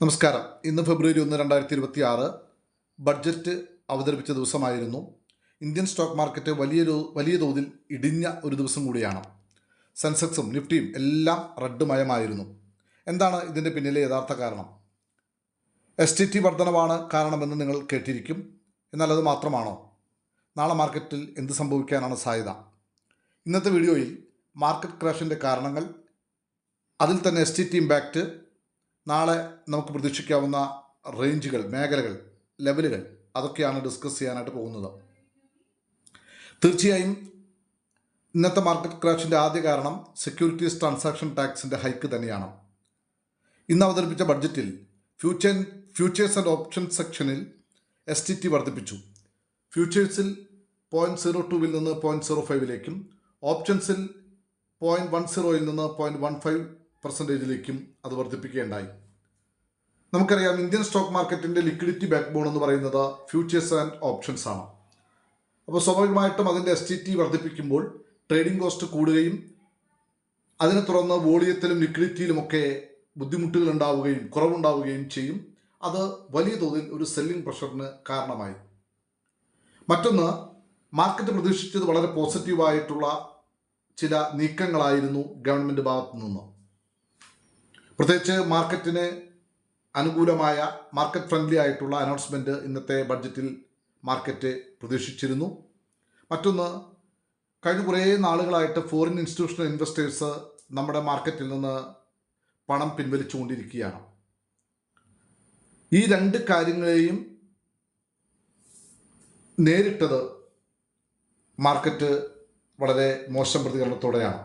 നമസ്കാരം. ഇന്ന് ഫെബ്രുവരി 1, 2026 ബഡ്ജറ്റ് അവതരിപ്പിച്ച ദിവസമായിരുന്നു. ഇന്ത്യൻ സ്റ്റോക്ക് മാർക്കറ്റ് വലിയ തോതിൽ ഇടിഞ്ഞ ഒരു ദിവസം കൂടിയാണ്. സെൻസെക്സും നിഫ്റ്റിയും എല്ലാം റെഡ് മയമായിരുന്നു. എന്താണ് ഇതിൻ്റെ പിന്നിലെ യഥാർത്ഥ കാരണം? STT വർധനവാണ് കാരണമെന്ന് നിങ്ങൾ കേട്ടിരിക്കും. എന്നാൽ അത് മാത്രമാണോ? നാളെ മാർക്കറ്റിൽ എന്ത് സംഭവിക്കാനാണ് സാധ്യത? ഇന്നത്തെ വീഡിയോയിൽ മാർക്കറ്റ് ക്രാഷിൻ്റെ കാരണങ്ങൾ, അതിൽ തന്നെ STT ഇമ്പാക്റ്റ്, നാളെ നമുക്ക് പ്രതീക്ഷിക്കാവുന്ന റേഞ്ചുകൾ, മേഖലകൾ, ലെവലുകൾ, അതൊക്കെയാണ് ഡിസ്കസ് ചെയ്യാനായിട്ട് പോകുന്നത്. തീർച്ചയായും ഇന്നത്തെ മാർക്കറ്റ് ക്രാഷിൻ്റെ ആദ്യ കാരണം സെക്യൂരിറ്റീസ് ട്രാൻസാക്ഷൻ ടാക്സിൻ്റെ ഹൈക്ക് തന്നെയാണ്. ഇന്ന് അവതരിപ്പിച്ച ബഡ്ജറ്റിൽ ഫ്യൂച്ചേഴ്സ് ആൻഡ് ഓപ്ഷൻസ് സെക്ഷനിൽ STT വർദ്ധിപ്പിച്ചു. ഫ്യൂച്ചേഴ്സിൽ 0.02 നിന്ന് 0.05 ഓപ്ഷൻസിൽ 0.10 നിന്ന് 0.15% അത് വർദ്ധിപ്പിക്കുകയുണ്ടായി. നമുക്കറിയാം, ഇന്ത്യൻ സ്റ്റോക്ക് മാർക്കറ്റിൻ്റെ ലിക്വിഡിറ്റി ബാക്ക് ബോൺ എന്ന് പറയുന്നത് ഫ്യൂച്ചേഴ്സ് ആൻഡ് ഓപ്ഷൻസ് ആണ്. അപ്പോൾ സ്വാഭാവികമായിട്ടും അതിൻ്റെ STT വർദ്ധിപ്പിക്കുമ്പോൾ ട്രേഡിംഗ് കോസ്റ്റ് കൂടുകയും അതിനെ തുടർന്ന് വോളിയത്തിലും ലിക്വിഡിറ്റിയിലുമൊക്കെ ബുദ്ധിമുട്ടുകൾ ഉണ്ടാവുകയും കുറവുണ്ടാവുകയും ചെയ്യും. അത് വലിയ തോതിൽ ഒരു സെല്ലിംഗ് പ്രഷറിന് കാരണമായി. മറ്റൊന്ന്, മാർക്കറ്റ് പ്രതീക്ഷിച്ചത് വളരെ പോസിറ്റീവായിട്ടുള്ള ചില നീക്കങ്ങളായിരുന്നു ഗവൺമെൻറ് ഭാഗത്തു നിന്ന്. പ്രത്യേകിച്ച് മാർക്കറ്റിന് അനുകൂലമായ, മാർക്കറ്റ് ഫ്രണ്ട്ലി ആയിട്ടുള്ള അനൗൺസ്മെൻറ്റ് ഇന്നത്തെ ബഡ്ജറ്റിൽ മാർക്കറ്റ് പ്രതീക്ഷിച്ചിരുന്നു. മറ്റൊന്ന്, കഴിഞ്ഞ കുറേ നാളുകളായിട്ട് ഫോറിൻ ഇൻസ്റ്റിറ്റ്യൂഷണൽ ഇൻവെസ്റ്റേഴ്സ് നമ്മുടെ മാർക്കറ്റിൽ നിന്ന് പണം പിൻവലിച്ചുകൊണ്ടിരിക്കുകയാണ്. ഈ രണ്ട് കാര്യങ്ങളെയും നേരിട്ടത് മാർക്കറ്റ് വളരെ മോശം പ്രതികരണത്തോടെയാണ്.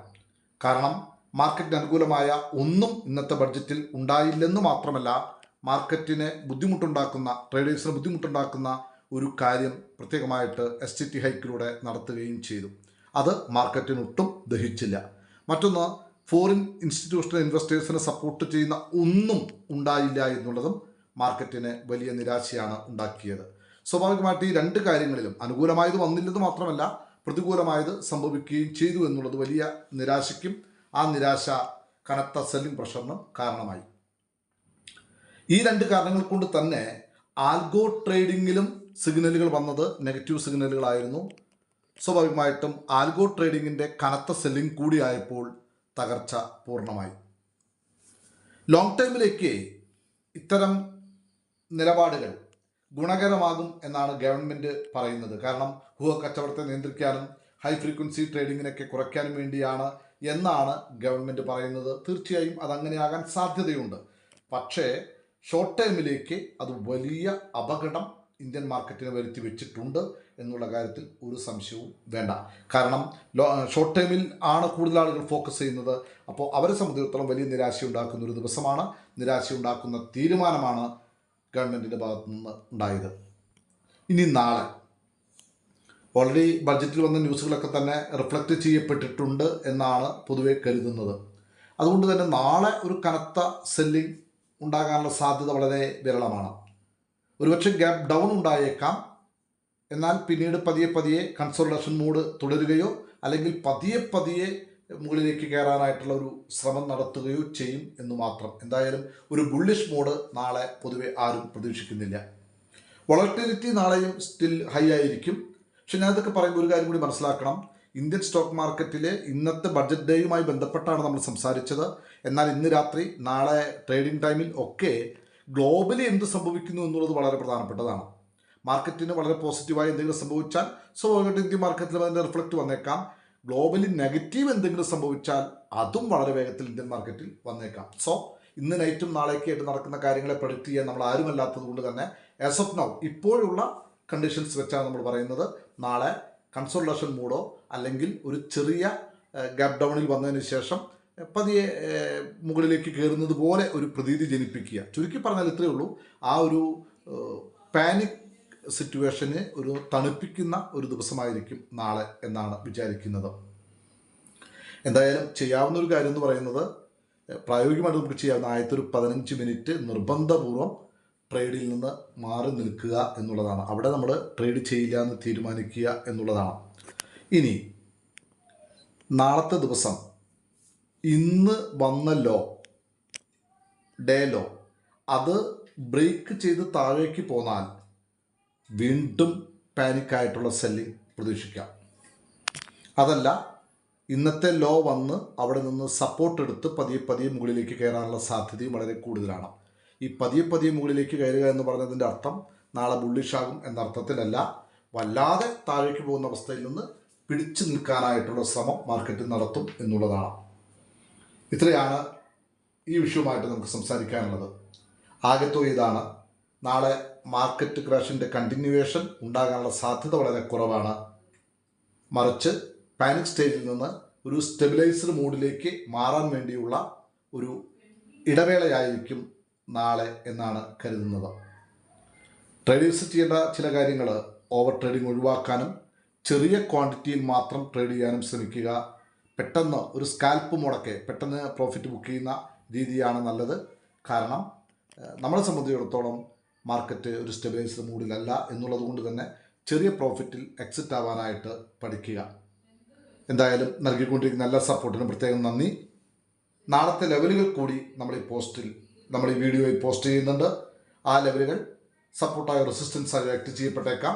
കാരണം മാർക്കറ്റിന് അനുകൂലമായ ഒന്നും ഇന്നത്തെ ബഡ്ജറ്റിൽ ഉണ്ടായില്ലെന്ന് മാത്രമല്ല, മാർക്കറ്റിന് ബുദ്ധിമുട്ടുണ്ടാക്കുന്ന, ട്രേഡേഴ്സിന് ബുദ്ധിമുട്ടുണ്ടാക്കുന്ന ഒരു കാര്യം പ്രത്യേകമായിട്ട് STT ഹൈക്കിലൂടെ നടത്തുകയും ചെയ്തു. അത് മാർക്കറ്റിനൊട്ടും ദഹിച്ചില്ല. മറ്റൊന്ന്, ഫോറിൻ ഇൻസ്റ്റിറ്റ്യൂഷണൽ ഇൻവെസ്റ്റേഴ്സിനെ സപ്പോർട്ട് ചെയ്യുന്ന ഒന്നും ഉണ്ടായില്ല എന്നുള്ളതും മാർക്കറ്റിന് വലിയ നിരാശയാണ് ഉണ്ടാക്കിയത്. സ്വാഭാവികമായിട്ട് ഈ രണ്ട് കാര്യങ്ങളിലും അനുകൂലമായത് വന്നില്ലെന്ന് മാത്രമല്ല, പ്രതികൂലമായത് സംഭവിക്കുകയും ചെയ്തു എന്നുള്ളത് വലിയ നിരാശയ്ക്കും ആ നിരാശ കനത്ത സെല്ലിംഗ് പ്രഷറിനും കാരണമായി. ഈ രണ്ട് കാരണങ്ങൾ കൊണ്ട് തന്നെ ആൽഗോ ട്രേഡിങ്ങിലും സിഗ്നലുകൾ വന്നത് നെഗറ്റീവ് സിഗ്നലുകളായിരുന്നു. സ്വാഭാവികമായിട്ടും ആൽഗോ ട്രേഡിങ്ങിൻ്റെ കനത്ത സെല്ലിംഗ് കൂടിയായപ്പോൾ തകർച്ച പൂർണ്ണമായി. ലോങ് ടൈമിലേക്ക് ഇത്തരം നിലപാടുകൾ ഗുണകരമാകും എന്നാണ് ഗവൺമെൻറ് പറയുന്നത്. കാരണം കച്ചവടത്തെ നിയന്ത്രിക്കാനും ഹൈ ഫ്രീക്വൻസി ട്രേഡിങ്ങിനൊക്കെ കുറയ്ക്കാനും വേണ്ടിയാണ് എന്നാണ് ഗവൺമെൻറ് പറയുന്നത്. തീർച്ചയായും അതങ്ങനെയാകാൻ സാധ്യതയുണ്ട്. പക്ഷേ ഷോർട്ട് ടൈമിലേക്ക് അത് വലിയ അപകടം ഇന്ത്യൻ മാർക്കറ്റിന് വരുത്തി വെച്ചിട്ടുണ്ട് എന്നുള്ള കാര്യത്തിൽ ഒരു സംശയവും വേണ്ട. കാരണം ഷോർട്ട് ടൈമിൽ ആണ് കൂടുതൽ ആളുകൾ ഫോക്കസ് ചെയ്യുന്നത്. അപ്പോൾ അവരെ സംബന്ധിച്ചിടത്തോളം വലിയ നിരാശയുണ്ടാക്കുന്ന ഒരു ദിവസമാണ്, നിരാശയുണ്ടാക്കുന്ന തീരുമാനമാണ് ഗവൺമെൻറ്റിൻ്റെ ഭാഗത്തു നിന്ന് ഉണ്ടായത്. ഇനി നാളെ ഓൾറെഡി ബഡ്ജറ്റിൽ വന്ന ന്യൂസുകളൊക്കെ തന്നെ റിഫ്ലക്റ്റ് ചെയ്യപ്പെട്ടിട്ടുണ്ട് എന്നാണ് പൊതുവെ കരുതുന്നത്. അതുകൊണ്ട് തന്നെ നാളെ ഒരു കനത്ത സെല്ലിംഗ് ഉണ്ടാകാനുള്ള സാധ്യത വളരെ വിരളമാണ്. ഒരുപക്ഷെ ഗ്യാപ്പ് ഡൗൺ ഉണ്ടായേക്കാം. എന്നാൽ പിന്നീട് പതിയെ കൺസോളിഡേഷൻ മൂഡ് തുടരുകയോ അല്ലെങ്കിൽ പതിയെ മുകളിലേക്ക് കയറാനായിട്ടുള്ള ഒരു ശ്രമം നടത്തുകയോ ചെയ്യും എന്ന് മാത്രം. എന്തായാലും ഒരു ബുള്ളിഷ് മോഡ് നാളെ പൊതുവെ ആരും പ്രതീക്ഷിക്കുന്നില്ല. വോളറ്റിലിറ്റി നാളെയും സ്റ്റിൽ ഹൈ ആയിരിക്കും. പക്ഷെ ഞാനതൊക്കെ പറയുമ്പോൾ ഒരു കാര്യം കൂടി മനസ്സിലാക്കണം. ഇന്ത്യൻ സ്റ്റോക്ക് മാർക്കറ്റിലെ ഇന്നത്തെ ബഡ്ജറ്റ് ഡേയുമായി ബന്ധപ്പെട്ടാണ് നമ്മൾ സംസാരിച്ചത്. എന്നാൽ ഇന്ന് രാത്രി, നാളെ ട്രേഡിംഗ് ടൈമിൽ ഒക്കെ ഗ്ലോബലി എന്ത് സംഭവിക്കുന്നു എന്നുള്ളത് വളരെ പ്രധാനപ്പെട്ടതാണ്. മാർക്കറ്റിന് വളരെ പോസിറ്റീവായി എന്തെങ്കിലും സംഭവിച്ചാൽ സ്വാഭാവികമായിട്ട് ഇന്ത്യൻ മാർക്കറ്റിൽ അതിൻ്റെ റിഫ്ലക്റ്റ് വന്നേക്കാം. ഗ്ലോബലി നെഗറ്റീവ് എന്തെങ്കിലും സംഭവിച്ചാൽ അതും വളരെ വേഗത്തിൽ ഇന്ത്യൻ മാർക്കറ്റിൽ വന്നേക്കാം. സോ ഇന്ന് നൈറ്റും നാളേക്കായിട്ട് നടക്കുന്ന കാര്യങ്ങളെ പ്രൊഡിക്റ്റ് ചെയ്യാൻ നമ്മൾ ആരുമല്ലാത്തത് കൊണ്ട് തന്നെ ആസ് ഓഫ് നൗ ഇപ്പോഴുള്ള കണ്ടീഷൻസ് വെച്ചാണ് നമ്മൾ പറയുന്നത് നാളെ കൺസോളിഡേഷൻ മൂഡോ അല്ലെങ്കിൽ ഒരു ചെറിയ ഗ്യാപ്പ് ഡൗണിൽ വന്നതിന് ശേഷം പതിയെ മുകളിലേക്ക് കയറുന്നത് പോലെ ഒരു പ്രതീതി ജനിപ്പിക്കുക. ചുരുക്കി പറഞ്ഞാൽ ഇത്രയേ ഉള്ളൂ. ആ ഒരു പാനിക് സിറ്റുവേഷന് ഒരു തണുപ്പിക്കുന്ന ഒരു ദിവസമായിരിക്കും നാളെ എന്നാണ് വിചാരിക്കുന്നത്. എന്തായാലും ചെയ്യാവുന്ന ഒരു കാര്യം എന്ന് പറയുന്നത്, പ്രായോഗികമായിട്ട് നമുക്ക് ചെയ്യാവുന്ന ആദ്യത്തെ ഒരു 15 മിനിറ്റ് നിർബന്ധപൂർവം ട്രേഡിൽ നിന്ന് മാറി നിൽക്കുക എന്നുള്ളതാണ്. അവിടെ നമ്മൾ ട്രേഡ് ചെയ്യില്ല എന്ന് തീരുമാനിക്കുക എന്നുള്ളതാണ്. ഇനി നാളത്തെ ദിവസം ഇന്ന് വന്ന ഡേ ലോ അത് ബ്രേക്ക് ചെയ്ത് താഴേക്ക് പോന്നാൽ വീണ്ടും പാനിക്കായിട്ടുള്ള സെല്ലിംഗ് പ്രതീക്ഷിക്കാം. അതല്ല, ഇന്നത്തെ ലോ വന്ന് അവിടെ നിന്ന് സപ്പോർട്ട് എടുത്ത് പതിയെ പതിയെ മുകളിലേക്ക് കയറാനുള്ള സാധ്യതയും വളരെ കൂടുതലാണ്. ഈ പതിയെ പതിയെ മുകളിലേക്ക് കയറുക എന്ന് പറഞ്ഞതിൻ്റെ അർത്ഥം നാളെ ബുള്ളിഷാകും എന്ന അർത്ഥത്തിലല്ല, വല്ലാതെ താഴേക്ക് പോകുന്ന അവസ്ഥയിൽ നിന്ന് പിടിച്ചു നിൽക്കാനായിട്ടുള്ള ശ്രമം മാർക്കറ്റ് നടത്തും എന്നുള്ളതാണ്. ഇത്രയാണ് ഈ വിഷയവുമായിട്ട് നമുക്ക് സംസാരിക്കാനുള്ളത്. ആകെത്തുക ഇതാണ്: നാളെ മാർക്കറ്റ് ക്രാഷിൻ്റെ കണ്ടിന്യൂവേഷൻ ഉണ്ടാകാനുള്ള സാധ്യത വളരെ കുറവാണ്. മറിച്ച് പാനിക് സ്റ്റേജിൽ നിന്ന് ഒരു സ്റ്റെബിലൈസ്ഡ് മൂഡിലേക്ക് മാറാൻ വേണ്ടിയുള്ള ഒരു ഇടവേളയായിരിക്കും നാളെ എന്നാണ് കരുതുന്നത്. ട്രേഡേഴ്സ് ചെയ്യേണ്ട ചില കാര്യങ്ങൾ: ഓവർ ട്രേഡിംഗ് ഒഴിവാക്കാനും ചെറിയ ക്വാണ്ടിറ്റിയിൽ മാത്രം ട്രേഡ് ചെയ്യാനും ശ്രമിക്കുക. പെട്ടെന്ന് ഒരു സ്കാൽപ്പ് മുടക്കെ പെട്ടെന്ന് പ്രോഫിറ്റ് ബുക്ക് ചെയ്യുന്ന രീതിയാണ് നല്ലത്. കാരണം നമ്മളെ സംബന്ധിച്ചിടത്തോളം മാർക്കറ്റ് ഒരു സ്റ്റെബിലൈസ്ഡ് മൂഡിലല്ല എന്നുള്ളത് കൊണ്ട് തന്നെ ചെറിയ പ്രോഫിറ്റിൽ എക്സിറ്റ് ആവാനായിട്ട് പഠിക്കുക. എന്തായാലും നൽകിക്കൊണ്ടിരിക്കുന്ന എല്ലാ സപ്പോർട്ടിനും പ്രത്യേകം നന്ദി. നാളത്തെ ലെവലുകൾ കൂടി നമ്മൾ ഈ വീഡിയോയിൽ പോസ്റ്റ് ചെയ്യുന്നുണ്ട്. ആ ലെവലുകൾ സപ്പോർട്ടായ റെസിസ്റ്റൻസായി ആക്ട് ചെയ്യപ്പെട്ടേക്കാം.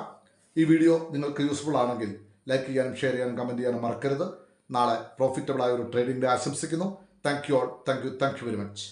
ഈ വീഡിയോ നിങ്ങൾക്ക് യൂസ്ഫുൾ ആണെങ്കിൽ ലൈക്ക് ചെയ്യാനും ഷെയർ ചെയ്യാനും കമൻറ്റ് ചെയ്യാനും മറക്കരുത്. നാളെ പ്രോഫിറ്റബിളായ ഒരു ട്രേഡിംഗ് ഡേ ആശംസിക്കുന്നു. Thank you all. Thank you very much.